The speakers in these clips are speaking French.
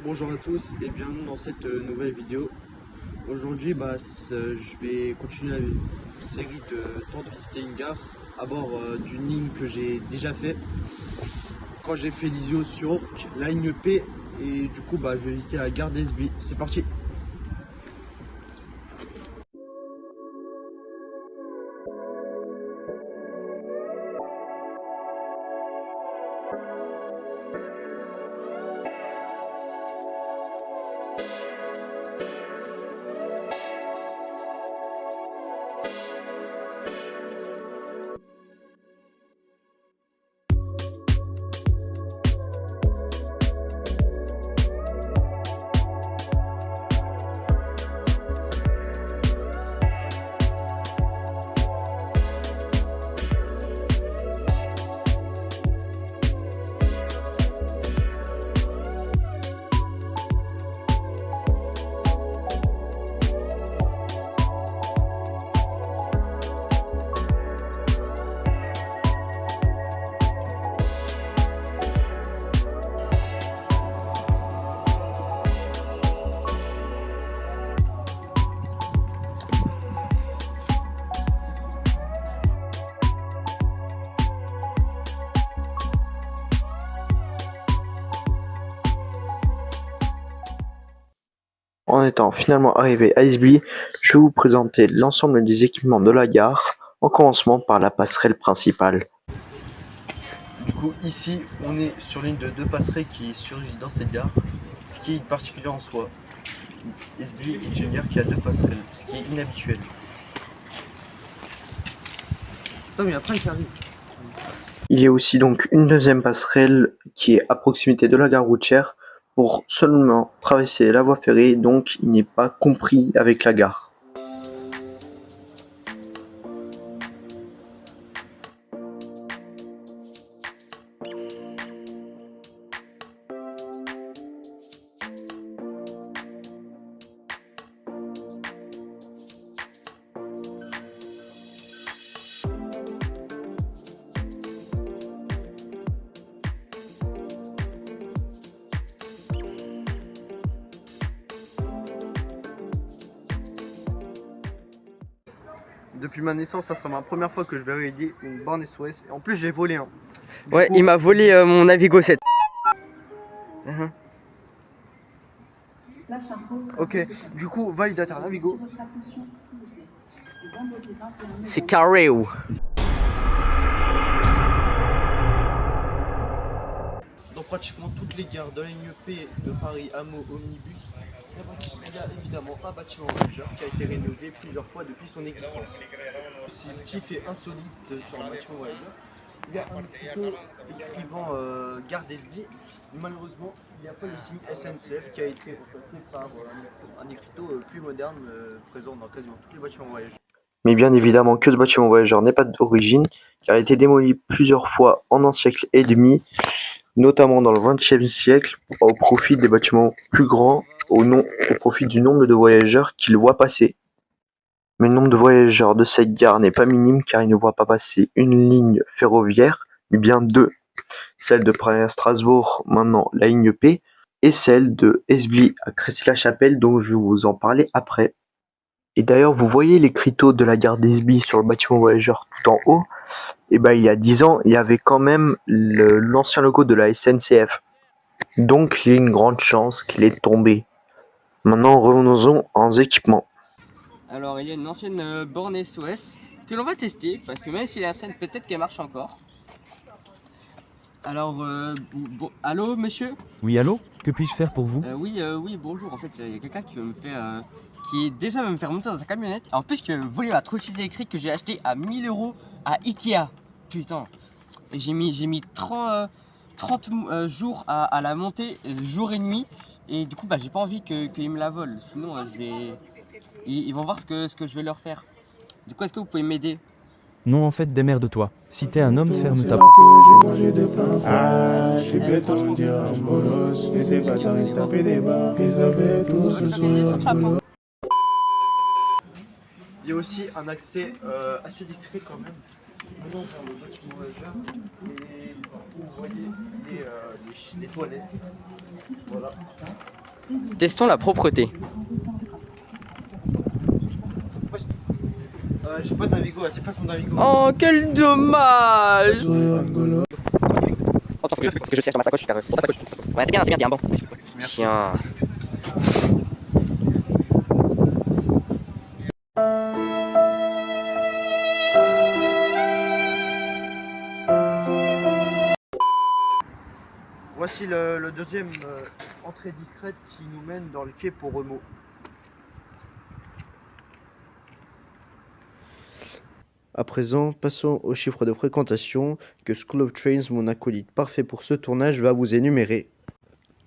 Bonjour à tous et bienvenue dans cette nouvelle vidéo. Aujourd'hui, je vais continuer la série de temps de visiter une gare à bord d'une ligne que j'ai déjà fait quand j'ai fait l'ISO sur Orc, la ligne P, et du coup je vais visiter la gare d'Esby. C'est parti. En étant finalement arrivé à Esby, je vais vous présenter l'ensemble des équipements de la gare, en commençant par la passerelle principale. Du coup, ici, on est sur l'une de deux passerelles qui surgissent dans cette gare, ce qui est particulier en soi. Esby est une gare qui a deux passerelles, ce qui est inhabituel. Attends, mais après il arrive. Il y a aussi donc une deuxième passerelle qui est à proximité de la gare routière pour seulement traverser la voie ferrée, donc il n'est pas compris avec la gare. Depuis ma naissance, ça sera ma première fois que je vais aider une borne SOS. Et en plus, j'ai volé un. Ouais, il m'a volé mon Navigo 7. Ok, du coup, validateur Navigo. C'est carré ou. Dans pratiquement toutes les gares de la ligne P de Paris, Amo, Omnibus, il y a évidemment un bâtiment voyageur qui a été rénové plusieurs fois depuis son existence. Aussi petit et insolite sur le bâtiment voyageur, il y a un écriteau écrivant gare d'Esby, mais malheureusement il n'y a pas le signe SNCF qui a été remplacé par un écriteau plus moderne présent dans quasiment tous les bâtiments voyageurs. Mais bien évidemment que ce bâtiment voyageur n'est pas d'origine, car il a été démoli plusieurs fois en un siècle et demi, notamment dans le XXe siècle, au profit des bâtiments plus grands, au profit du nombre de voyageurs qui le voient passer. Mais le nombre de voyageurs de cette gare n'est pas minime car il ne voit pas passer une ligne ferroviaire, mais bien deux. Celle de Paris à Strasbourg, maintenant la ligne P, et celle de Esby à Crécy-la-Chapelle, dont je vais vous en parler après. Et d'ailleurs, vous voyez l'écriteau de la gare d'Esby sur le bâtiment voyageur tout en haut. Et il y a 10 ans, il y avait quand même l'ancien logo de la SNCF. Donc il y a une grande chance qu'il est tombé. Maintenant, revenons-en aux équipements. Alors, il y a une ancienne borne SOS que l'on va tester parce que même si la scène peut-être qu'elle marche encore. Alors, allô monsieur? Oui, allô? Que puis-je faire pour vous? Oui, bonjour. En fait, il y a quelqu'un qui veut me faire. Qui déjà veut me faire monter dans sa camionnette. En plus, qui veut me voler ma trottinette électrique que j'ai acheté à 1000 € à Ikea. Putain. Et j'ai mis 30 jours à la monter, jour et nuit. Et du coup, j'ai pas envie qu'ils me la volent. Sinon, ils vont voir ce que je vais leur faire. Du coup, est-ce que vous pouvez m'aider? Non, en fait, démerde-toi. Si t'es un homme, ferme ta... Il y a aussi un accès assez discret quand même Venons vers le bâtiment voyageur et vous voyez les toilettes. Voilà. Testons la propreté. J'ai pas Navigo, c'est pas mon Navigo. Oh, quel dommage! Faut que je serre sur ma sacoche, car... Ouais, c'est bien, tiens, bon. Tiens. Voici le deuxième entrée discrète qui nous mène dans le quai pour Remo. À présent, passons aux chiffres de fréquentation que School of Trains, mon acolyte parfait pour ce tournage, va vous énumérer.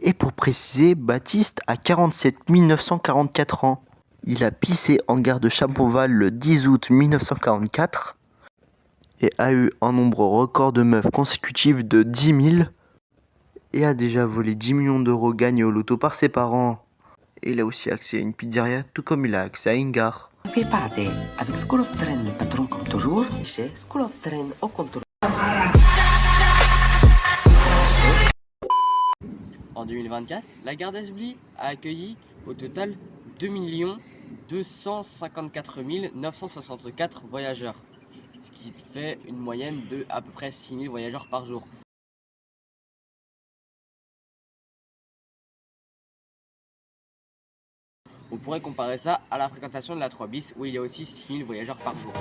Et pour préciser, Baptiste a 47 944 ans. Il a pissé en gare de Championval le 10 août 1944 et a eu un nombre record de meufs consécutives de 10 000 et a déjà volé 10 millions d'euros gagnés au loto par ses parents. Et il a aussi accès à une pizzeria, tout comme il a accès à une gare. Fait partie avec School of Train, le patron comme toujours. Chez School of Train, au contrôle. En 2024, la gare d'Esbly a accueilli au total 2 254 964 voyageurs, ce qui fait une moyenne de à peu près 6 000 voyageurs par jour. On pourrait comparer ça à la fréquentation de la 3 bis où il y a aussi 6 000 voyageurs par jour.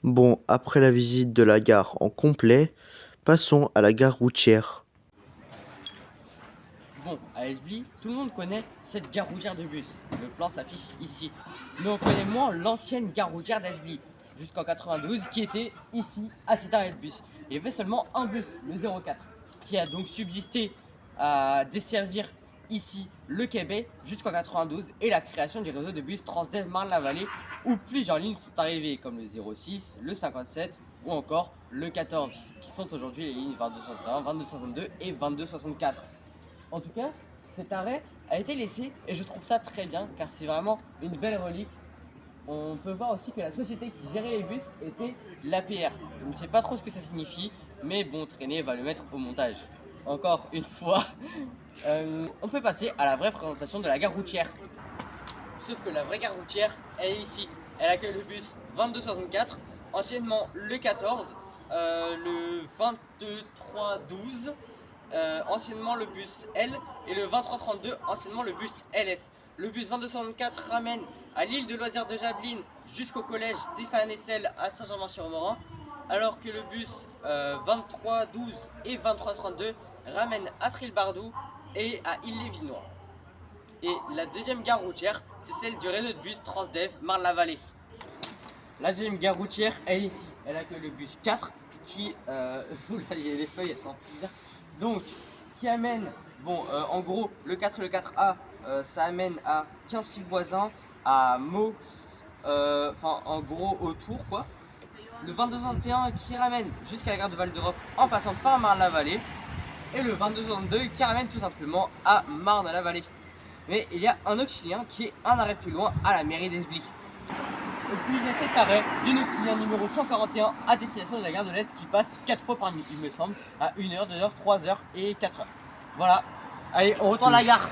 Bon, après la visite de la gare en complet, passons à la gare routière. Bon, à Esbly, tout le monde connaît cette gare routière de bus. Le plan s'affiche ici. Mais on connaît moins l'ancienne gare routière d'Esbly, jusqu'en 92, qui était ici, à cet arrêt de bus. Il y avait seulement un bus, le 04, qui a donc subsisté à desservir ici le Québec jusqu'en 92 et la création du réseau de bus Transdev Marne-la-Vallée où plusieurs lignes sont arrivées comme le 06, le 57 ou encore le 14 qui sont aujourd'hui les lignes 2261, 2262 et 2264. En tout cas, cet arrêt a été laissé et je trouve ça très bien car c'est vraiment une belle relique. On peut voir aussi que la société qui gérait les bus était l'APR. Je ne sais pas trop ce que ça signifie, mais bon, Traîné va le mettre au montage. Encore une fois, on peut passer à la vraie présentation de la gare routière. Sauf que la vraie gare routière, elle est ici. Elle accueille le bus 2264, anciennement le 14, le 2312, anciennement le bus L, et le 2332, anciennement le bus LS. Le bus 2264 ramène à l'île de loisirs de Jablin jusqu'au collège Stéphane Hessel à Saint-Germain-sur-Morin, alors que le bus 2312 et 2332 ramènent à Trilbardou et à Ille-les-Vinois. Et la deuxième gare routière, c'est celle du réseau de bus Transdev Marne-la-Vallée. La deuxième gare routière, elle est ici. Elle accueille le bus 4 qui, vous voyez les feuilles, elles sont bizarres. Donc, qui amène, bon, en gros, le 4 et le 4A, ça amène à 15 voisins, à Meaux, enfin, en gros, autour, quoi. Le 2261 qui ramène jusqu'à la gare de Val d'Europe en passant par Marne-la-Vallée. Et le 2262 qui ramène tout simplement à Marne-la-Vallée. Mais il y a un auxilien qui est un arrêt plus loin à la mairie d'Esbly. Et puis il y a cet arrêt du auxilien numéro 141 à destination de la gare de l'Est qui passe 4 fois par nuit, il me semble, à 1h, 2h, 3h et 4h. Voilà, allez, on retourne à la gare.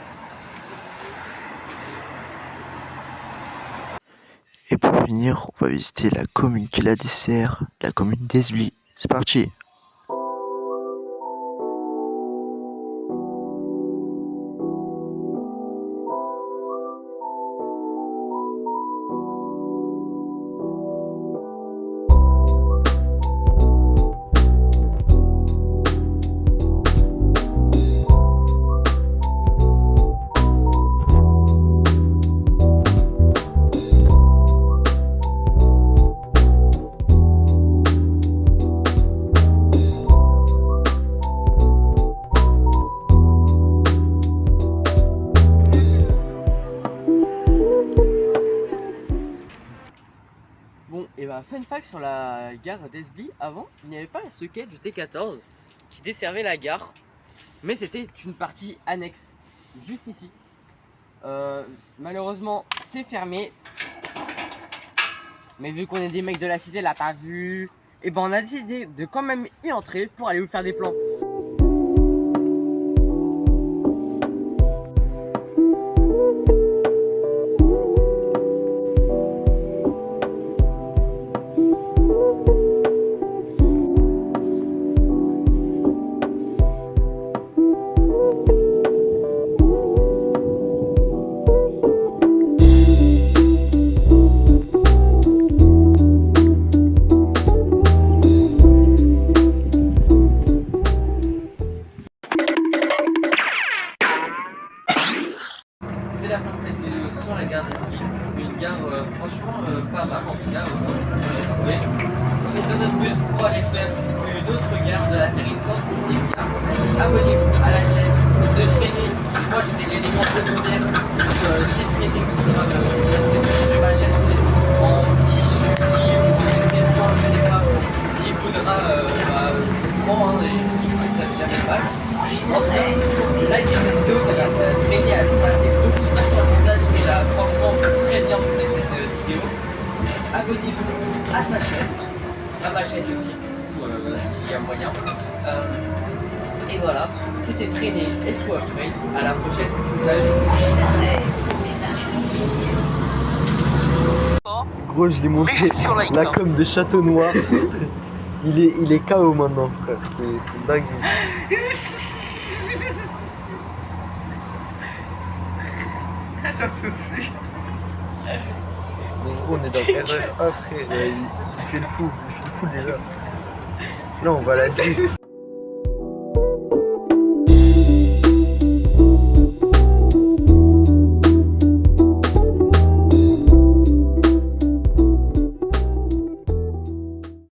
Et pour finir, on va visiter la commune qui la dessert, la commune d'Esbly. C'est parti! Bah, fun fact sur la gare d'Esbly, avant, il n'y avait pas ce quai du T14 qui desservait la gare, mais c'était une partie annexe, juste ici. Malheureusement, c'est fermé. Mais vu qu'on est des mecs de la cité, là t'as vu, et ben on a décidé de quand même y entrer pour aller vous faire des plans. C'est la fin de cette vidéo sur la gare d'Esbly. Une gare franchement pas mal en tout cas, moi j'ai trouvé. On est dans notre bus pour aller faire une autre gare de la série Tant que c'était une gare. Abonnez-vous à la chaîne de Training. Moi j'étais l'élément secondaire, donc si Training voudra me sur ma chaîne en fiche, si ou en description, je sais pas, s'il voudra prendre et petit coup, ça fait jamais mal. En tout cas, likez cette vidéo car Trainy a passé beaucoup de temps sur le montage et il a franchement très bien monté cette vidéo. Abonnez-vous à sa chaîne, à ma chaîne aussi, s'il y a moyen. Et voilà, c'était Trainy et School of Train. À la prochaine, salut. Gros, je l'ai montré la com de Château Noir. Il est KO maintenant, frère. C'est dingue. J'en peux plus. Bon, gros, on est dans RR1, frère. Il fait le fou déjà. Là, on va à la 10.